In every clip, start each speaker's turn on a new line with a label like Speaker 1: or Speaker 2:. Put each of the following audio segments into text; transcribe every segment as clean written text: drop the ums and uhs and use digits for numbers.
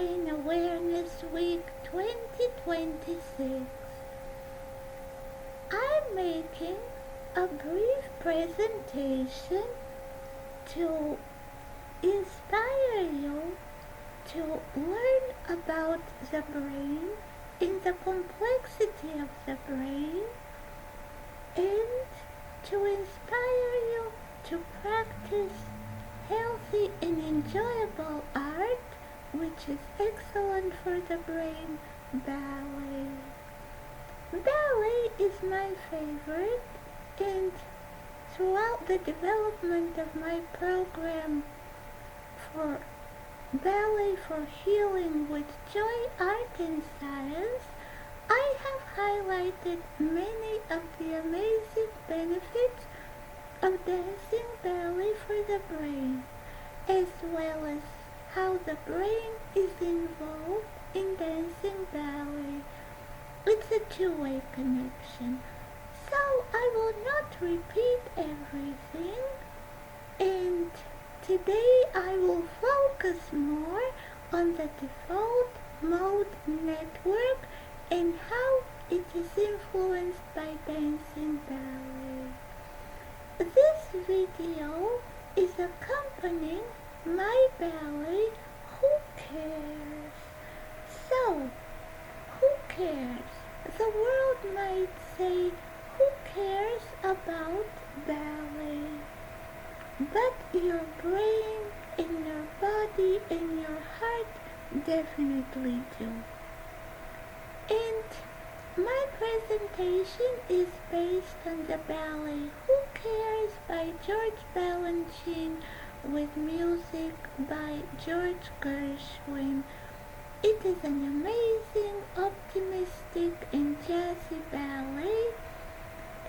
Speaker 1: Brain Awareness Week 2026. I'm making a brief presentation to inspire you to learn about the brain in the complexity of the brain and to inspire you to practice healthy and enjoyable art, which is excellent for the brain, ballet. Ballet is my favorite, and throughout the development of my program for Ballet for Healing with Joy, Art and Science, I have highlighted many of the amazing benefits of dancing ballet for the brain, as well as how the brain is involved in dancing ballet. It's a two-way connection. So I will not repeat everything, and today I will focus more on the default mode network and how it is influenced by dancing ballet. This video is accompanying my ballet Who Cares? So, who cares? The world might say, who cares about ballet? But your brain and your body and your heart definitely do. And my presentation is based on the ballet Who Cares by George Balanchine with music by George Gershwin. It is an amazing, optimistic and jazzy ballet,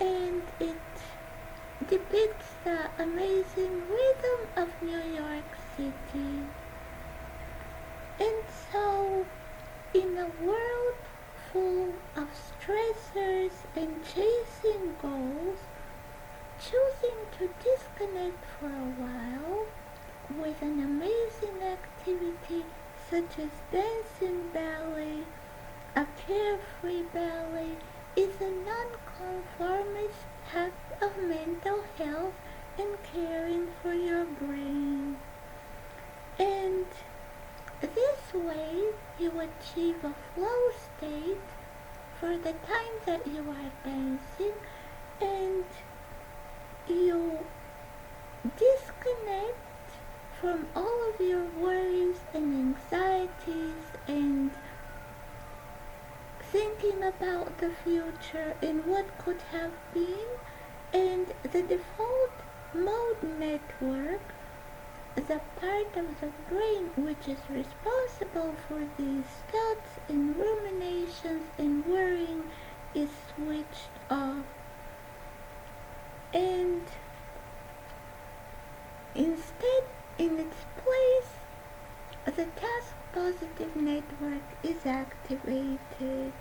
Speaker 1: and it depicts the amazing rhythm of New York City. And so, in a world full of stressors and chasing goals, choosing to disconnect for a while with an amazing activity such as dancing ballet, a carefree ballet, is a non-conformist act of mental health and caring for your brain. And this way you achieve a flow state for the time that you are dancing, and you disconnect from all of your worries and anxieties and thinking about the future and what could have been, and the default mode network, the part of the brain which is responsible for these thoughts and ruminations and worrying, is switched off. And instead, in its place, the task positive network is activated.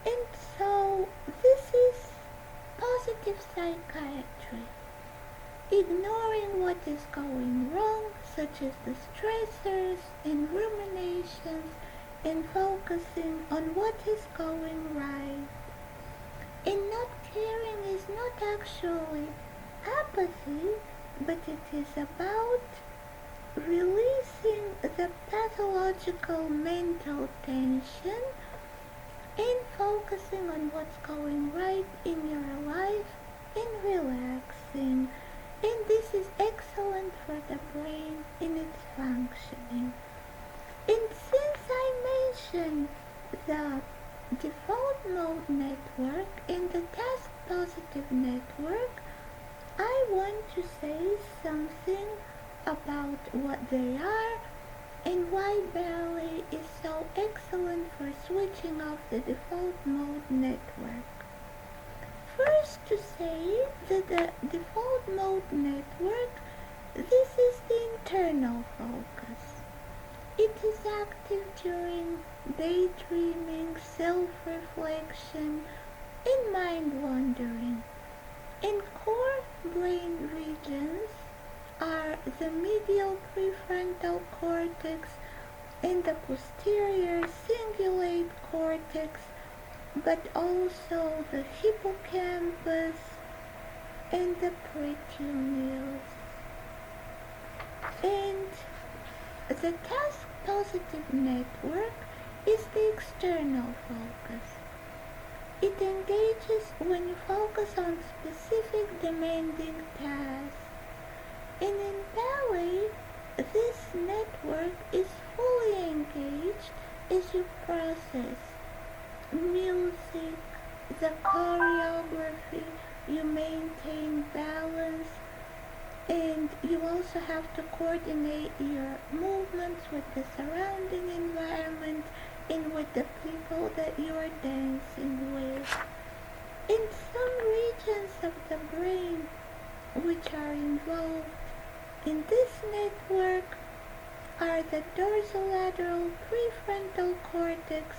Speaker 1: And so this is positive psychiatry. Ignoring what is going wrong, such as the stressors and ruminations, and focusing on what is going right. And not caring is not actually apathy, but it is about releasing the pathological mental tension and focusing on what's going right in your life and relaxing. And this is excellent for the brain in its functioning. And since I mentioned the default mode network and the task positive network, I want to say something about what they are and why ballet is so excellent for switching off the default mode network. First, to say that the default mode network, this is the internal focus. It is active during daydreaming, self-reflection, and mind-wandering. And core brain regions are the medial prefrontal cortex in the posterior cingulate cortex, but also the hippocampus and the pretumius. And the task positive network is the external focus. It engages when you focus on specific demanding tasks. And in ballet, this network is fully engaged as you process music, the choreography, you maintain balance, and you also have to coordinate your movements with the surrounding environment and with the people that you're dancing with. In some regions of the brain which are involved in this network are the dorsolateral prefrontal cortex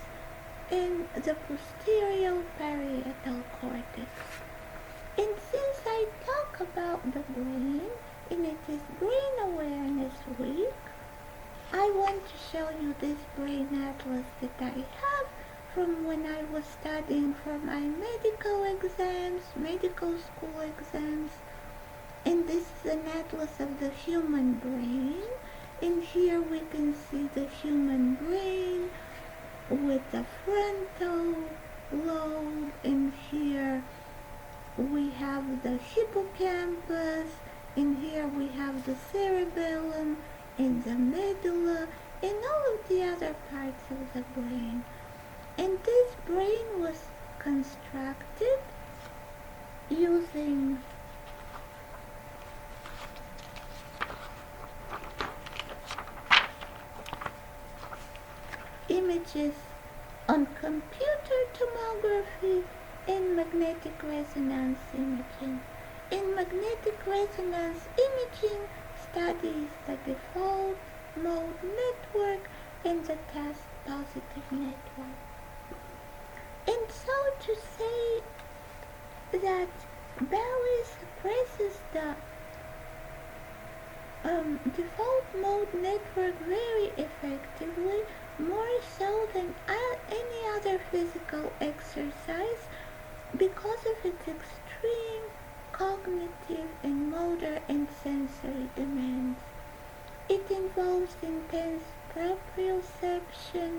Speaker 1: and the posterior parietal cortex. And since I talk about the brain, and it is Brain Awareness Week, I want to show you this brain atlas that I have from when I was studying for my medical school exams. And this is an atlas of the human brain. And here we can see the human brain with the frontal lobe, and here we have the hippocampus, and here we have the cerebellum and the medulla and all of the other parts of the brain. And this brain was constructed using images on computer tomography and magnetic resonance imaging. In magnetic resonance imaging studies the default mode network and the task positive network. And so to say that ballet suppresses the default mode network very effectively, more so than any other physical exercise, because of its extreme cognitive and motor and sensory demands. It involves intense proprioception.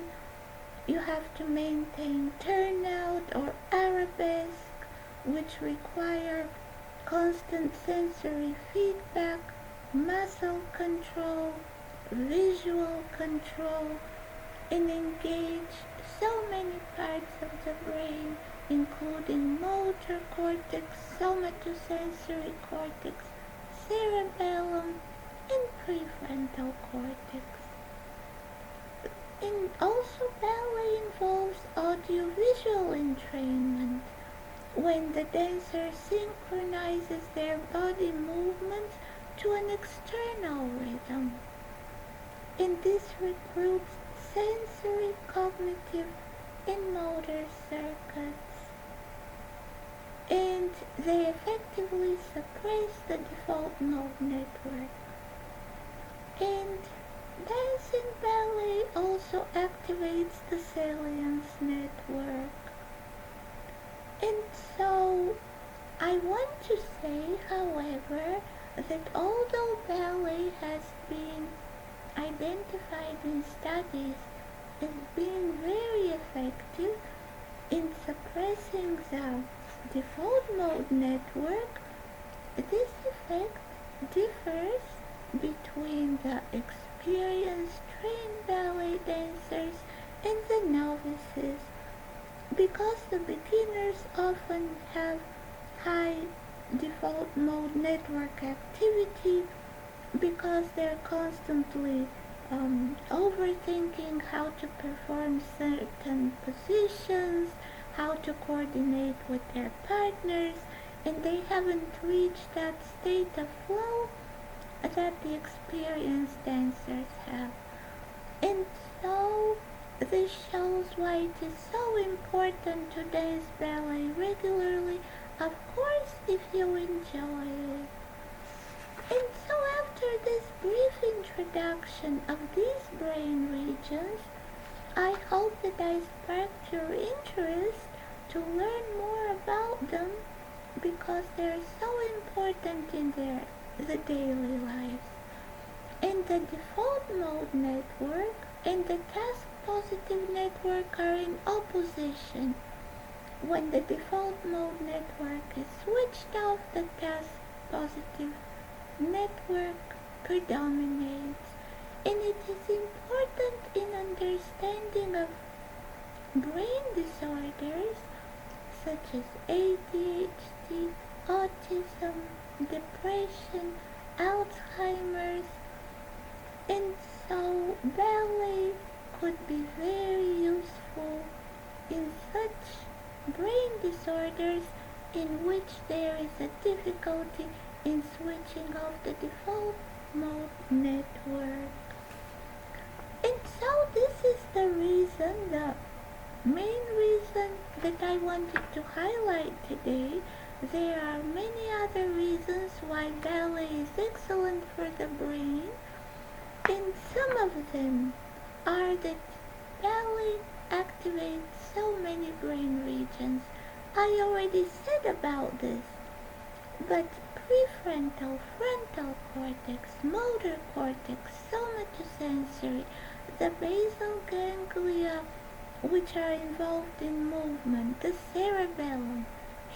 Speaker 1: You have to maintain turnout or arabesque, which require constant sensory feedback, muscle control, visual control, and engage so many parts of the brain, including motor cortex, somatosensory cortex, cerebellum, and prefrontal cortex. And also ballet involves audiovisual entrainment, when the dancer synchronizes their body movements to an external rhythm. And this recruits sensory, cognitive, and motor circuits. And they effectively suppress the default mode network. And dancing ballet also activates the salience network. And so I want to say, however, that although ballet has been identified in studies as being very effective in suppressing the default mode network, this effect differs between the experienced trained ballet dancers and the novices, because the beginners often have high default mode network activity, because they're constantly overthinking how to perform certain positions, how to coordinate with their partners, and they haven't reached that state of flow that the experienced dancers have. And so this shows why it is so important to dance ballet regularly, of course, if you enjoy it. And so after this brief introduction, introduction of these brain regions, I hope that I sparked your interest to learn more about them because they're so important in the daily lives. And the default mode network and the task positive network are in opposition. When the default mode network is switched off, the task positive network predominates. And it is important in understanding of brain disorders such as ADHD, autism, depression, Alzheimer's, and so ballet could be very useful in such brain disorders in which there is a difficulty in switching off the default mode network. And so this is the main reason that I wanted to highlight today. There are many other reasons why ballet is excellent for the brain, and some of them are that ballet activates so many brain regions. I already said about this, but prefrontal, frontal cortex, motor cortex, somatosensory, the basal ganglia, which are involved in movement, the cerebellum,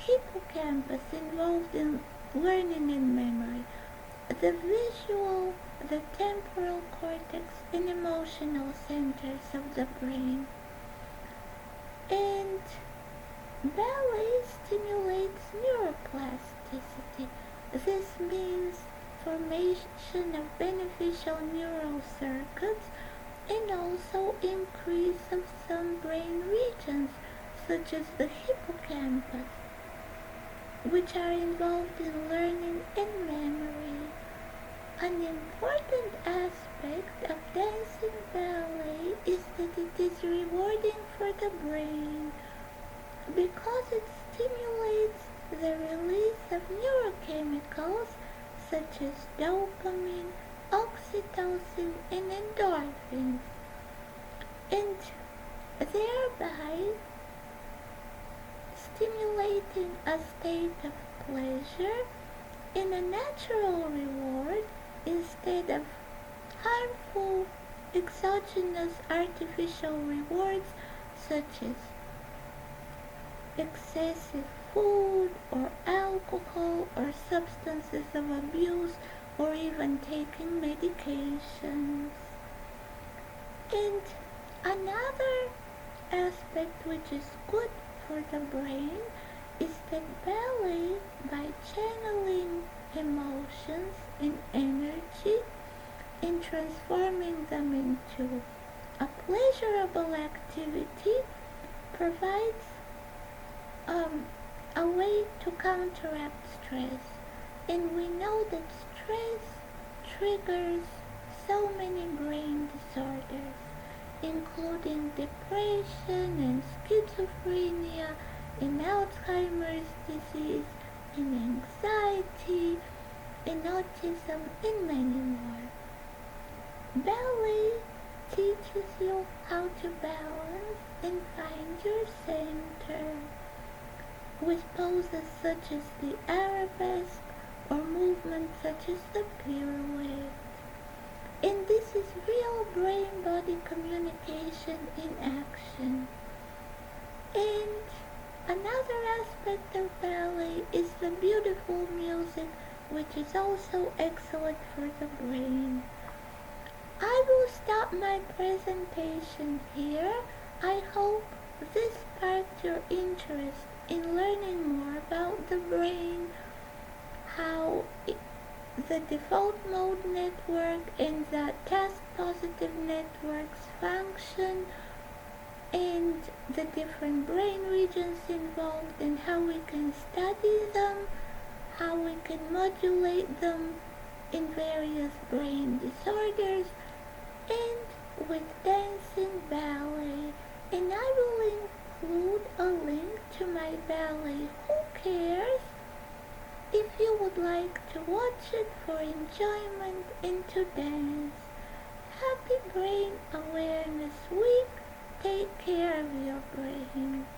Speaker 1: hippocampus involved in learning and memory, the visual, the temporal cortex, and emotional centers of the brain. And ballet stimulates neuroplasticity. This means formation of beneficial neural circuits and also increase of some brain regions such as the hippocampus, which are involved in learning and memory. An important aspect of dancing ballet is that it is rewarding for the brain because it stimulates the release of neurochemicals such as dopamine, oxytocin, and endorphins, and thereby stimulating a state of pleasure and a natural reward instead of harmful exogenous artificial rewards such as excessive food or alcohol or substances of abuse or even taking medications. And another aspect which is good for the brain is that ballet, by channeling emotions and energy and transforming them into a pleasurable activity, provides a way to counteract stress. And we know that stress triggers so many brain disorders, including depression and schizophrenia and Alzheimer's disease and anxiety and autism and many more. Ballet teaches you how to balance and find your center with poses such as the arabesque or movements such as the pirouette. And this is real brain-body communication in action. And another aspect of ballet is the beautiful music, which is also excellent for the brain. I will stop my presentation here. I hope this sparked your interest in learning more about the brain, how the default mode network and the task positive networks function, and the different brain regions involved, and how we can study them, how we can modulate them in various brain disorders, and with dancing ballet. And I will include a link to my ballet Who Cares if you would like to watch it for enjoyment and to dance. care of your brain.